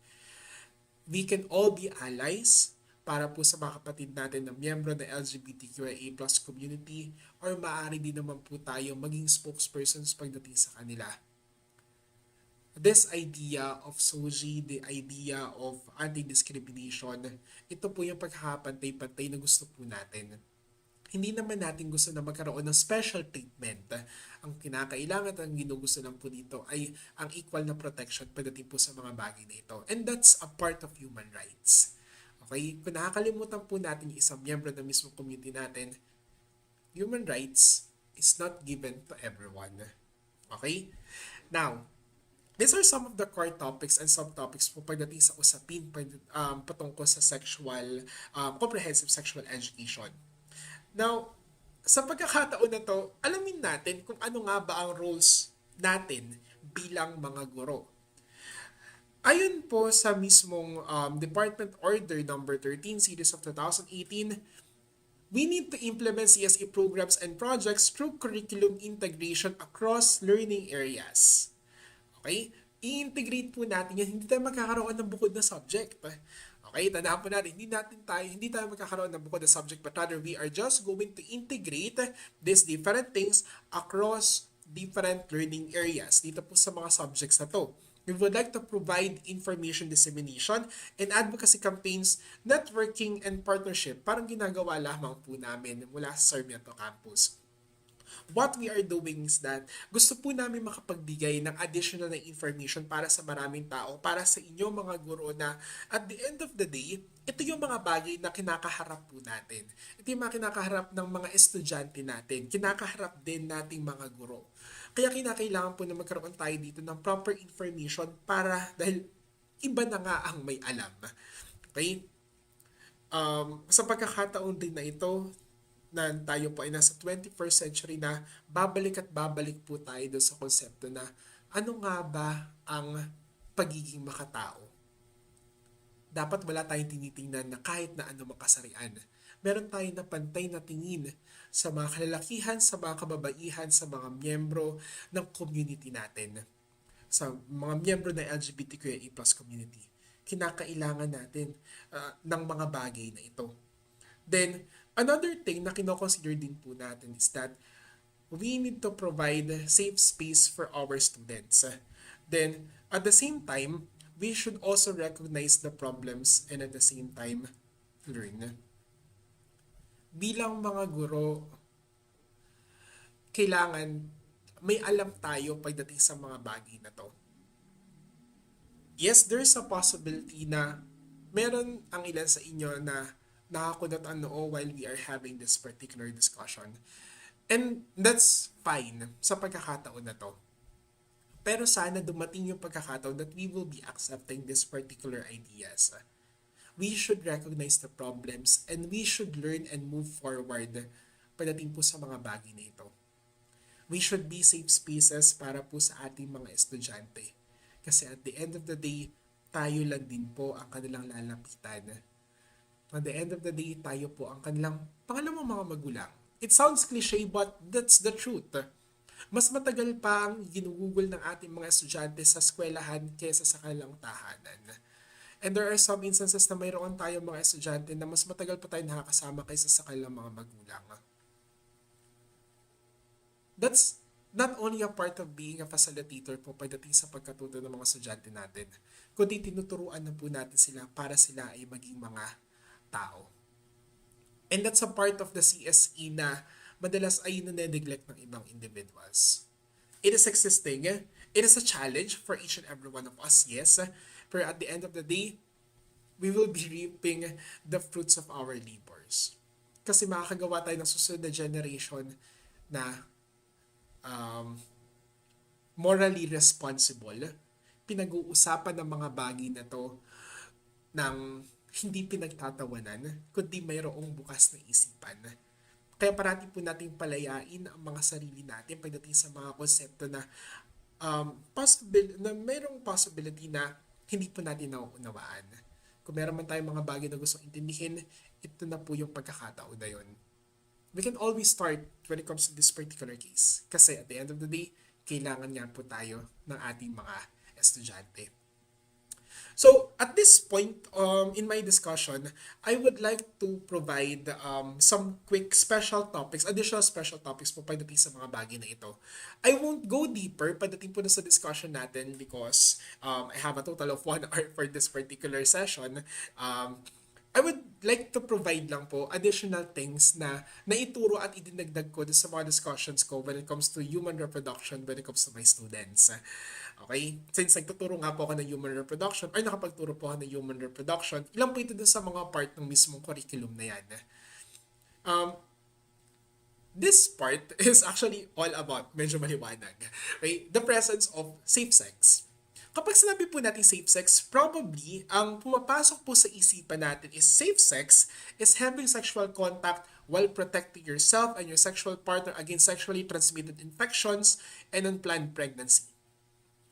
Speaker 1: We can all be allies para po sa mga kapatid natin na miyembro ng LGBTQIA+ community, or maaari din naman po tayo maging spokespersons pagdating sa kanila. This idea of SOGI, the idea of anti-discrimination, ito po yung pagkakapantay-pantay na gusto po natin. Hindi naman natin gusto na magkaroon ng special treatment. Ang kinakailangan at ang ginugusto lang po dito ay ang equal na protection pagdating po sa mga bagay na ito. And that's a part of human rights. Okay? Kung nakakalimutan po natin yung isang miyembro ng mismong community natin, human rights is not given to everyone. Okay? Now, these are some of the core topics and subtopics po pagdating sa usapin patungkol sa comprehensive sexual education. Now, sa pagkakataon na to, alamin natin kung ano nga ba ang roles natin bilang mga guro. Ayon po sa mismong Department Order number 13 series of 2018, we need to implement CSE programs and projects through curriculum integration across learning areas. Okay? I-integrate po natin yan. Hindi tayo magkakaroon ng bukod na subject. Okay? Tandaan po natin, hindi tayo magkakaroon ng bukod na subject, but rather we are just going to integrate these different things across different learning areas. Dito po sa mga subjects na to. We would like to provide information dissemination and advocacy campaigns, networking, and partnership. Parang ginagawa lamang po namin mula sa Sarmiento Campus. What we are doing is that gusto po namin makapagbigay ng additional na information para sa maraming tao, para sa inyo mga guro na at the end of the day, ito yung mga bagay na kinakaharap po natin. Ito yung mga kinakaharap ng mga estudyante natin, kinakaharap din nating mga guro. Kaya kinakailangan po na magkaroon tayo dito ng proper information dahil iba na nga ang may alam. Okay? Sa pagkakataon din na ito, na tayo po ay nasa 21st century na babalik at babalik po tayo doon sa konsepto na ano nga ba ang pagiging makatao. Dapat wala tayong tinitingnan na kahit na ano makasarian. Meron tayong na pantay na tingin sa mga kalalakihan, sa mga kababaihan, sa mga miyembro ng community natin. Sa mga miyembro ng LGBTQIA+ community. Kinakailangan natin ng mga bagay na ito. Then, another thing na kinoconsider din po natin is that we need to provide safe space for our students. Then, at the same time, we should also recognize the problems and at the same time, learn. Bilang mga guro, kailangan may alam tayo pagdating sa mga bagay na to. Yes, there's a possibility na meron ang ilan sa inyo na nakakunot ang noo while we are having this particular discussion. And that's fine sa pagkakataon na to. Pero sana dumating yung pagkakataon that we will be accepting these particular ideas. We should recognize the problems and we should learn and move forward pagdating po sa mga bagay na ito. We should be safe spaces para po sa ating mga estudyante. Kasi at the end of the day, tayo lang din po ang kanilang lalapitan. At the end of the day, tayo po ang kanilang pangalawang mga magulang. It sounds cliche but that's the truth. Mas matagal pa ang ginugugol ng ating mga estudyante sa eskwelahan kaysa sa kanilang tahanan. And there are some instances na mayroon tayo mga estudyante na mas matagal pa tayo nakakasama kaysa sa kanilang mga magulang. That's not only a part of being a facilitator po pagdating sa pagkatuto ng mga estudyante natin, kundi tinuturuan na po natin sila para sila ay maging mga tao. And that's a part of the CSE na madalas ay nane-neglect ng ibang individuals. It is existing. It is a challenge for each and every one of us, yes. Pero at the end of the day, we will be reaping the fruits of our labors. Kasi makakagawa tayo ng susunod na generation na morally responsible. Pinag-uusapan ng mga bagay na to ng hindi pinagtatawanan, kundi mayroong bukas na isipan. Kaya parati po natin palayain ang mga sarili natin pagdating sa mga konsepto na mayroong possibility na hindi po natin nauunawaan. Kung meron man tayong mga bagay na gustong intindihin, ito na po yung pagkakataon na yun. We can always start when it comes to this particular case. Kasi at the end of the day, kailangan nga po tayo ng ating mga estudyante. So, at this point in my discussion, I would like to provide some quick additional special topics po pagdating sa mga bagay na ito. I won't go deeper pagdating po na sa discussion natin because I have a total of 1 hour for this particular session. I would like to provide lang po additional things na naituro at idinagdag ko sa mga discussions ko when it comes to human reproduction, when it comes to my students. Okay? Since nagtuturo nga po ako ng human reproduction or nakapagturo po ako ng human reproduction, ilan po ito dun sa mga part ng mismong curriculum na yan. This part is actually all about, medyo maliwanag, okay? The presence of safe sex. Kapag sinabi po natin safe sex, probably ang pumapasok po sa isipan natin is safe sex is having sexual contact while protecting yourself and your sexual partner against sexually transmitted infections and unplanned pregnancy.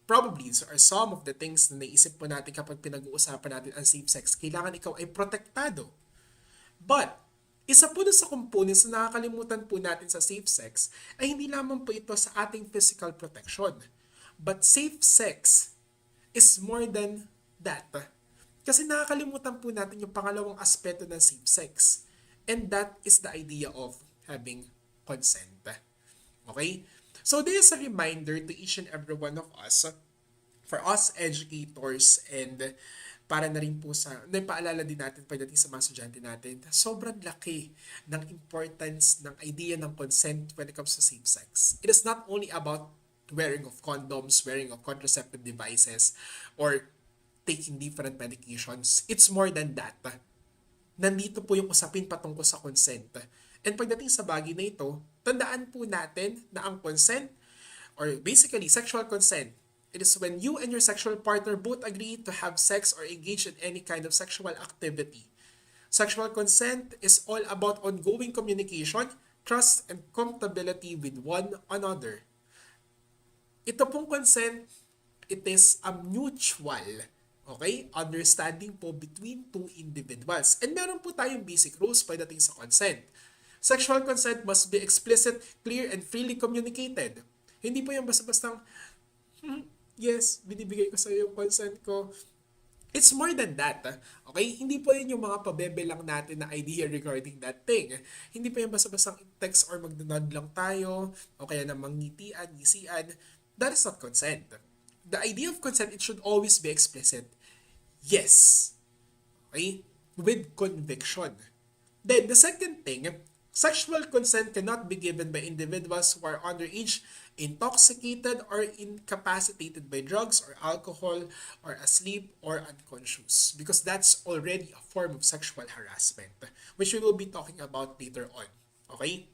Speaker 1: probably are some of the things na naisip po natin kapag pinag-uusapan natin ang safe sex. Kailangan ikaw ay protektado. But, isa po sa components na nakakalimutan po natin sa safe sex ay hindi lamang po ito sa ating physical protection. But safe sex is more than that. Kasi nakakalimutan po natin yung pangalawang aspeto ng safe sex. And that is the idea of having consent. Okay? So this is a reminder to each and every one of us, for us educators, and para na rin po sa, naipaalala din natin pagdating sa mga estudyante natin, sobrang laki ng importance ng idea ng consent when it comes to safe sex. It is not only about wearing of condoms, wearing of contraceptive devices, or taking different medications. It's more than that. Nandito po yung usapin patungkol sa consent. And pagdating sa bagay na ito, tandaan po natin na ang consent, or basically sexual consent, it is when you and your sexual partner both agree to have sex or engage in any kind of sexual activity. Sexual consent is all about ongoing communication, trust, and compatibility with one another. Ito pong consent, it is a mutual, okay, understanding po between two individuals. And meron po tayong basic rules pagdating sa consent. Sexual consent must be explicit, clear, and freely communicated. Hindi po yung basta-bastang, yes, binibigay ko sa iyo yung consent ko. It's more than that. Okay? Hindi po yun yung mga pabebe lang natin na idea regarding that thing. Hindi po yung basta-bastang text or magdunod lang tayo o kaya namang ngitian, ngisian. That is not consent. The idea of consent, it should always be explicit. Yes. Okay? With conviction. Then, the second thing, sexual consent cannot be given by individuals who are underage, intoxicated, or incapacitated by drugs or alcohol, or asleep or unconscious. Because that's already a form of sexual harassment, which we will be talking about later on. Okay?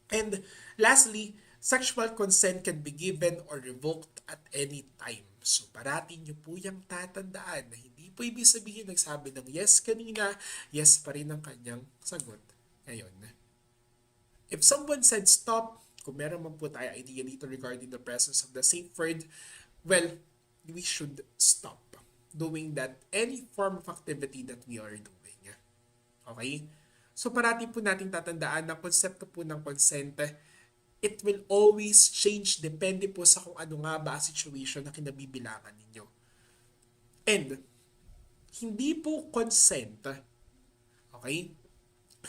Speaker 1: And lastly, sexual consent can be given or revoked at any time. So, parati nyo po yung tatandaan na hindi po ibig sabihin nagsabi ng yes kanina, yes pa rin ang kanyang sagot ngayon. If someone said stop, kung meron man po tayo idea dito regarding the presence of the safe word, well, we should stop doing that any form of activity that we are doing. Okay? So parati po nating tatandaan na konsepto po ng consent, it will always change depende po sa kung ano nga ba ang situation na kinabibilangan ninyo. And, hindi po consent, okay?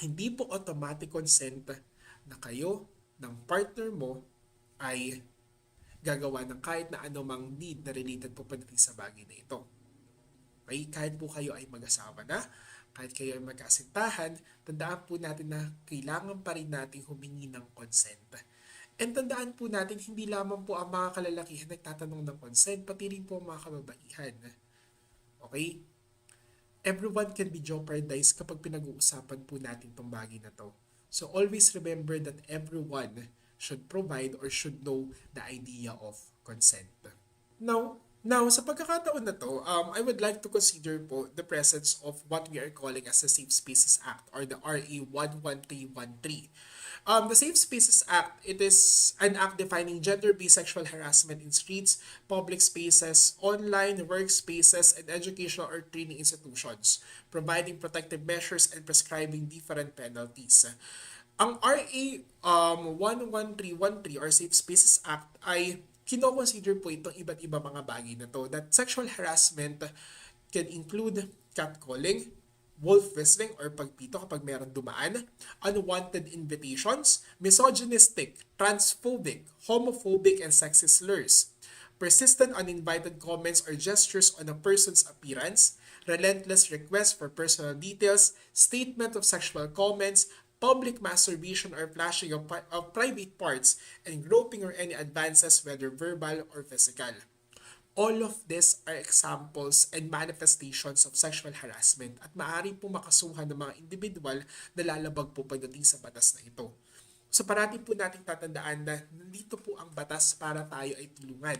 Speaker 1: Hindi po automatic consent na kayo ng partner mo ay gagawa ng kahit na anumang need na related po pagdating sa bagay na ito. Okay? Kahit po kayo ay mag-asawa na, kahit kayo ay magkasintahan, tandaan po natin na kailangan pa rin natin humingi ng consent. And tandaan po natin, hindi lamang po ang mga kalalakihan nagtatanong ng consent, pati rin po ang mga kababaihan. Okay? Everyone can be jeopardized kapag pinag-uusapan po natin itong bagay na to. So always remember that everyone should provide or should know the idea of consent. Now, sa pagkakataon na to, I would like to consider po the presence of what we are calling as the Safe Spaces Act or the RA 11313. The Safe Spaces Act, it is an act defining gender-based sexual harassment in streets, public spaces, online workspaces, and educational or training institutions, providing protective measures and prescribing different penalties. Ang RA 11313 or Safe Spaces Act ay kino-consider po itong iba't iba mga bagay na to, that sexual harassment can include catcalling, wolf whistling or pagpito kapag meron dumaan, unwanted invitations, misogynistic, transphobic, homophobic, and sexist slurs, persistent uninvited comments or gestures on a person's appearance, relentless requests for personal details, statement of sexual comments, public masturbation or flashing of private parts, and groping or any advances whether verbal or physical. All of these are examples and manifestations of sexual harassment at maaari po makasuhan ng mga individual na lalabag po pagdating sa batas na ito. So parati po nating tatandaan na nandito po ang batas para tayo ay tulungan.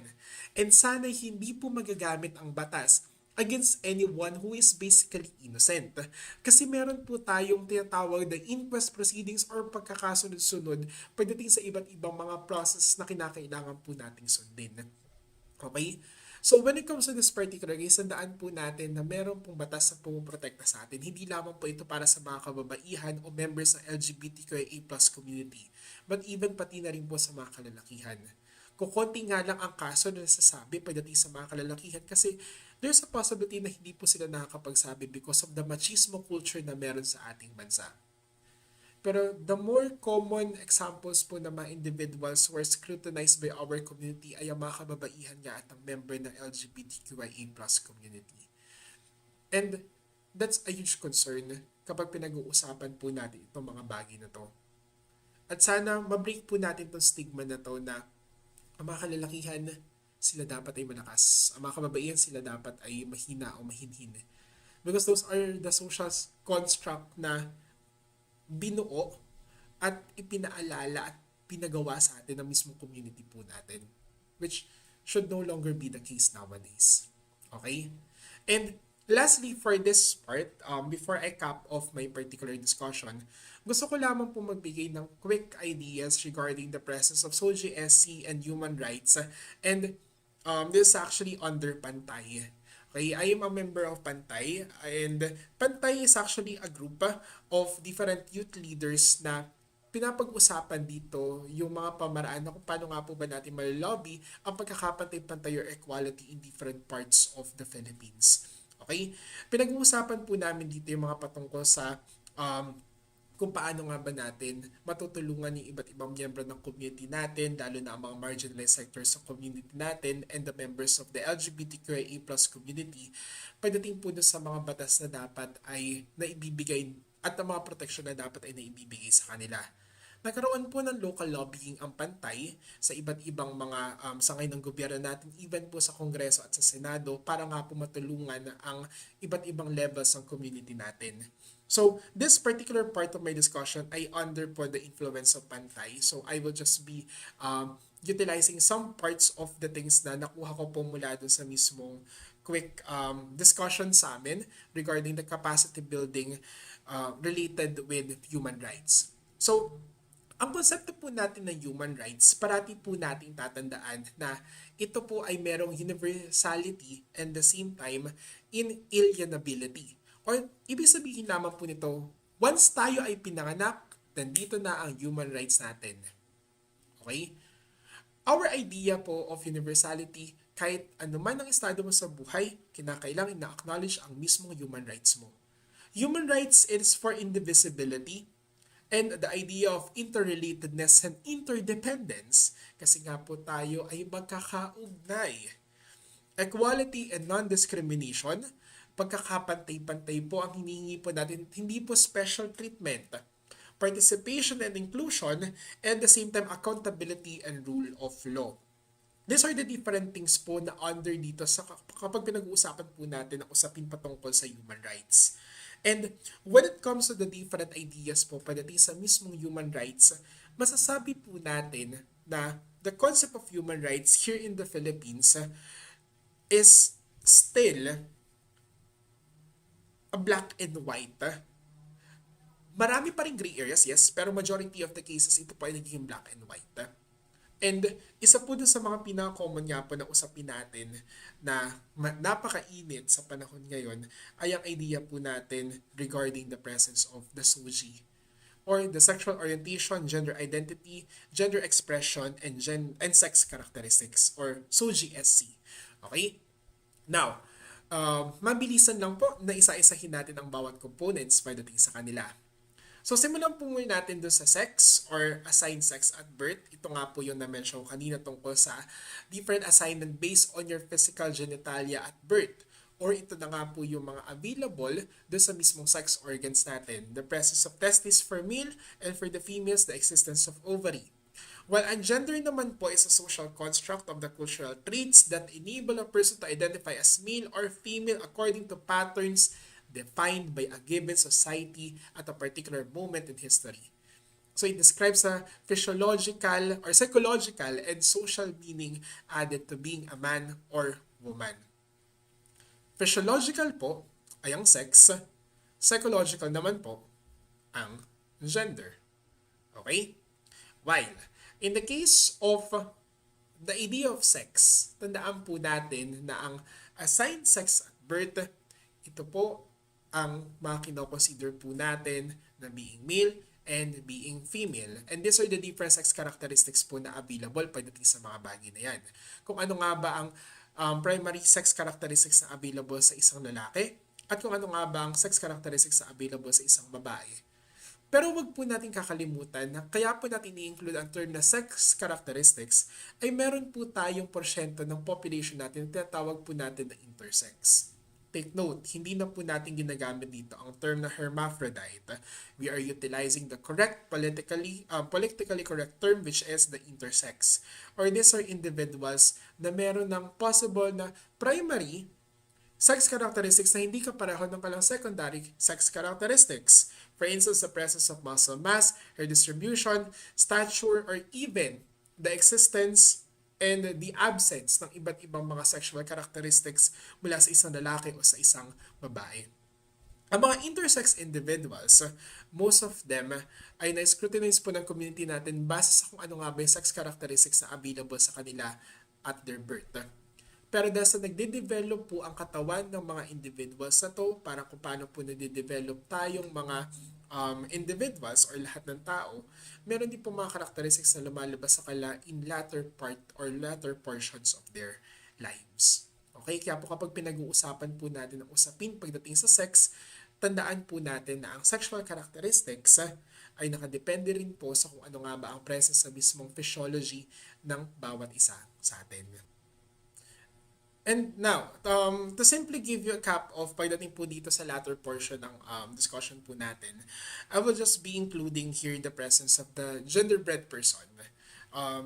Speaker 1: And sana hindi po magagamit ang batas against anyone who is basically innocent. Kasi meron po tayong tinatawag na inquest proceedings or pagkakasunod-sunod pagdating sa iba't ibang mga process na kinakailangan po nating sundin. Okay? So when it comes to this particular case, tandaan po natin na meron pong batas na pumuprotekta sa atin. Hindi lamang po ito para sa mga kababaihan o members ng LGBTQIA+ community, but even pati na rin po sa mga kalalakihan. Kukunti nga lang ang kaso na nasasabi pagdating sa mga kalalakihan kasi there's a possibility na hindi po sila nakakapagsabi because of the machismo culture na meron sa ating bansa. Pero the more common examples po ng mga individuals who are scrutinized by our community ay ang mga kababaihan nga at ang member ng LGBTQIA+ community. And that's a huge concern kapag pinag-uusapan po natin itong mga bagay na to. At sana mabreak po natin itong stigma na to na ang mga kalalakihan sila dapat ay malakas. Ang mga kababaihan sila dapat ay mahina o mahinhin. Because those are the social construct na binuo at ipinaalala at pinagawa sa atin ng mismong community po natin, which should no longer be the case nowadays. Okay? And lastly, for this part, before I cap off my particular discussion, gusto ko lamang po magbigay ng quick ideas regarding the presence of SOGIE SC and human rights. And this is actually under Pantay. Okay, I am a member of Pantay, and Pantay is actually a group of different youth leaders na pinapag-usapan dito yung mga pamaraan na kung paano nga po ba natin malolobby ang pagkakapantay-pantay or equality in different parts of the Philippines. Okay? Pinag-uusapan po namin dito yung mga patungkol sa kung paano nga ba natin matutulungan yung iba't ibang miyembro ng community natin, lalo na ang mga marginalized sectors sa community natin and the members of the LGBTQIA+ community, pagdating po sa mga batas na dapat ay naibibigay at ang mga proteksyon na dapat ay naibibigay sa kanila. Nagkaroon po ng local lobbying ang Pantay sa iba't ibang mga sangay ng gobyerno natin, even po sa Kongreso at sa Senado, para nga po matulungan ang iba't ibang levels ng community natin. So, this particular part of my discussion ay under po the influence of Pantay. So, I will just be utilizing some parts of the things na nakuha ko po mula dun sa mismong quick discussion sa amin regarding the capacity building related with human rights. So, ang konsepto po natin ng human rights, parati po nating tatandaan na ito po ay merong universality and the same time inalienability. Or ibig sabihin lamang po nito, once tayo ay pinanganak, nandito na ang human rights natin. Okay? Our idea po of universality, kahit anuman ang estado mo sa buhay, kinakailangan na-acknowledge ang mismong human rights mo. Human rights is for indivisibility and the idea of interrelatedness and interdependence, kasi nga po tayo ay magkakaugnay. Equality and non-discrimination, pagkakapantay-pantay po ang hinihingi po natin, hindi po special treatment. Participation and inclusion, and the same time accountability and rule of law. These are the different things po na under dito sa kapag pinag-uusapan po natin ang usapin patungkol sa human rights. And when it comes to the different ideas po pagdating sa mismong human rights, masasabi po natin na the concept of human rights here in the Philippines is still a black and white. Marami pa rin gray areas, yes, pero majority of the cases ito po ay nagiging black and white. And isa po dun sa mga pinaka-common nga po na usapin natin na napakainit sa panahon ngayon ay ang idea po natin regarding the presence of the SOGIE or the sexual orientation, gender identity, gender expression, and sex characteristics or SOGIE SC. Okay? Now, mabilisan lang po na isa-isahin natin ang bawat components pagdating sa kanila. So, simulan po muna natin doon sa sex or assigned sex at birth. Ito nga po yung na-mention kanina tungkol sa different assignment based on your physical genitalia at birth. Or ito na nga po yung mga available doon sa mismong sex organs natin. The presence of testes for male and for the females, the existence of ovary. While ang gender naman po is a social construct of the cultural traits that enable a person to identify as male or female according to patterns defined by a given society at a particular moment in history. So it describes a physiological or psychological and social meaning added to being a man or woman. Physiological po ay ang sex, psychological naman po ang gender. Okay? While in the case of the idea of sex, tandaan po natin na ang assigned sex at birth, ito po ang mga kinoconsider po natin na being male and being female. And these are the different sex characteristics po na available pagdating sa mga bagay na yan. Kung ano nga ba ang primary sex characteristics na available sa isang lalaki at kung ano nga ba ang sex characteristics na available sa isang babae. Pero wag po natin kakalimutan na kaya po natin i-include ang term na sex characteristics ay meron po tayong porsyento ng population natin na tinatawag po natin na intersex. Take note, hindi na po natin ginagamit dito ang term na hermaphrodite. We are utilizing the correct politically correct term which is the intersex. Or these are individuals na meron ng possible na primary sex characteristics na hindi kapareho ng kalang secondary sex characteristics. For instance, the presence of muscle mass, hair distribution, stature, or even the existence and the absence ng iba't ibang mga sexual characteristics mula sa isang lalaki o sa isang babae. Ang mga intersex individuals, most of them ay na-scrutinize po ng community natin base sa kung ano nga ba yung sex characteristics na available sa kanila at their birth. Pero dahil sa nagde-develop po ang katawan ng mga individuals na to, para kung paano po nagde-develop tayong mga individuals or lahat ng tao, meron din po mga characteristics na lumalabas sa kanila in latter part or latter portions of their lives. Okay, kaya po kapag pinag-uusapan po natin ang usapin pagdating sa sex, tandaan po natin na ang sexual characteristics ay nakadepende rin po sa kung ano nga ba ang presence sa mismong physiology ng bawat isa sa atin. And now, to simply give you a cap of pagdating po dito sa latter portion ng discussion po natin, I will just be including here the presence of the genderbread person.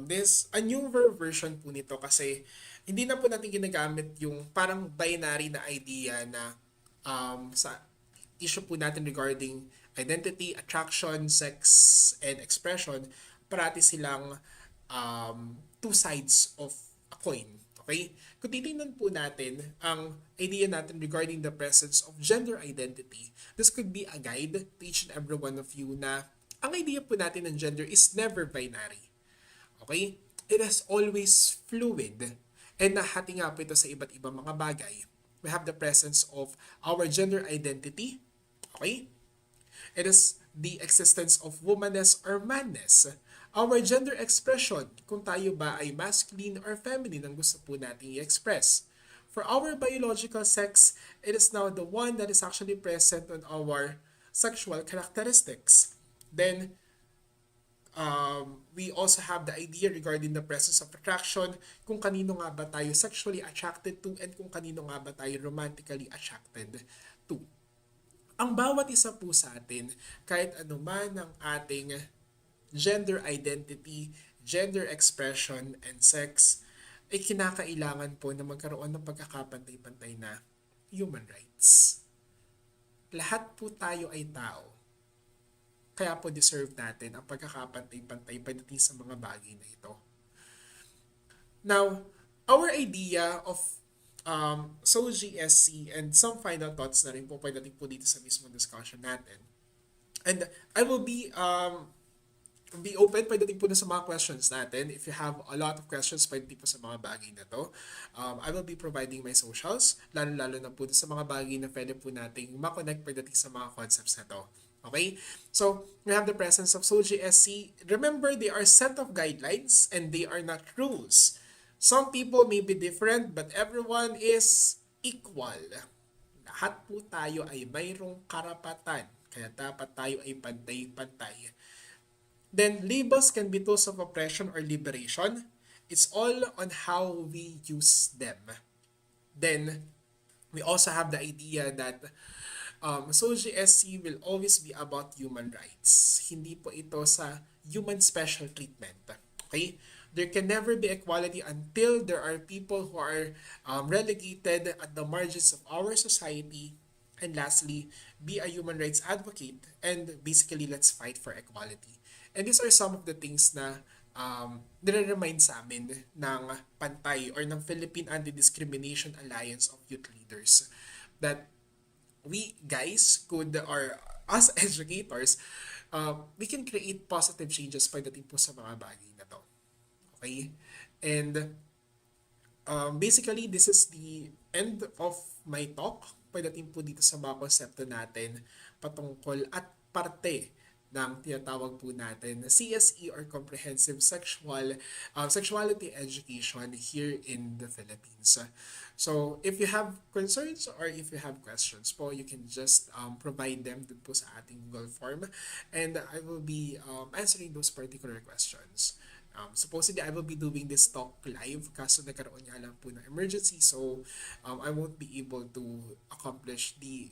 Speaker 1: This, a newer version po nito kasi hindi na po natin ginagamit yung parang binary na idea na sa issue po natin regarding identity, attraction, sex, and expression, parati silang two sides of a coin. Okay? Kung titingnan po natin ang idea natin regarding the presence of gender identity, this could be a guide to each and every one of you na ang idea po natin ng gender is never binary. Okay? It is always fluid. And nahati nga po ito sa iba't ibang mga bagay. We have the presence of our gender identity. Okay? It is the existence of womanness or manness. Our gender expression, kung tayo ba ay masculine or feminine ang gusto po natin i-express. For our biological sex, it is now the one that is actually present on our sexual characteristics. Then, we also have the idea regarding the presence of attraction, kung kanino nga ba tayo sexually attracted to and kung kanino nga ba tayo romantically attracted to. Ang bawat isa po sa atin, kahit anuman ang ating gender identity, gender expression, and sex, ay kinakailangan po na magkaroon ng pagkakapantay-pantay na human rights. Lahat po tayo ay tao. Kaya po deserve natin ang pagkakapantay-pantay pagdating sa mga bagay na ito. Now, our idea of SOGSC and some final thoughts na rin po pagdating po dito sa mismo discussion natin. And I will be open pagdating po na sa mga questions natin. If you have a lot of questions pagdating po sa mga bagay na to, I will be providing my socials, lalo-lalo na po sa mga bagay na pwede po nating makonect pagdating sa mga concepts na to. Okay? So, we have the presence of SOGSC. Remember, they are set of guidelines and they are not rules. Some people may be different, but everyone is equal. Lahat po tayo ay mayroong karapatan, kaya dapat tayo ay pantay-pantay. Then, labels can be tools of oppression or liberation. It's all on how we use them. Then, we also have the idea that SOGSC will always be about human rights. Hindi po ito sa human special treatment. Okay? There can never be equality until there are people who are relegated at the margins of our society. And lastly, be a human rights advocate and basically let's fight for equality. And these are some of the things na nire-remind sa amin ng Pantay or ng Philippine Anti-Discrimination Alliance of Youth Leaders that we guys could, or as educators, we can create positive changes pagdating po sa mga bagay na to. Okay? And basically, this is the end of my talk pagdating po dito sa mga konsepto natin patungkol at parte ng tinatawag po natin na CSE or Comprehensive Sexuality Education here in the Philippines. So, if you have concerns or if you have questions po, you can just provide them dun po sa ating Google form and I will be answering those particular questions. Supposedly, I will be doing this talk live kaso nagkaroon nga lang po ng emergency so I won't be able to accomplish the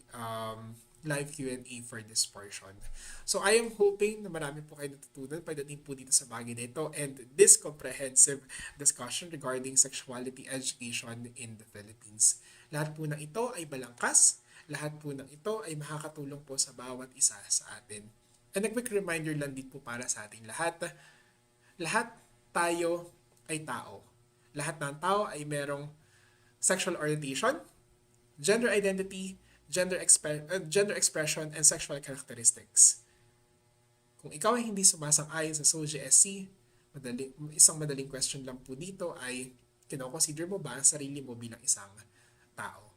Speaker 1: live Q&A for this portion. So I am hoping na marami po kayo natutunan pagdating po dito sa bagay na ito and this comprehensive discussion regarding sexuality education in the Philippines. Lahat po ng ito ay balangkas, lahat po ng ito ay makakatulong po sa bawat isa sa atin. And a quick reminder lang din po para sa ating lahat tayo ay tao. Lahat ng tao ay merong sexual orientation, gender identity, gender expression, and sexual characteristics. Kung ikaw ay hindi sumasang-ayon sa SOGSC, isang madaling question lang po dito ay, kinoconsider mo ba ang sarili mo bilang isang tao?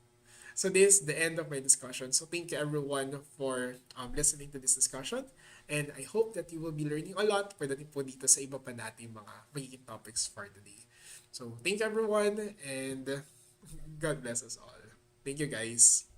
Speaker 1: So this is the end of my discussion. So thank you everyone for listening to this discussion. And I hope that you will be learning a lot pagdating po dito sa iba pa nating mga magiging topics for today. So thank you everyone and God bless us all. Thank you guys.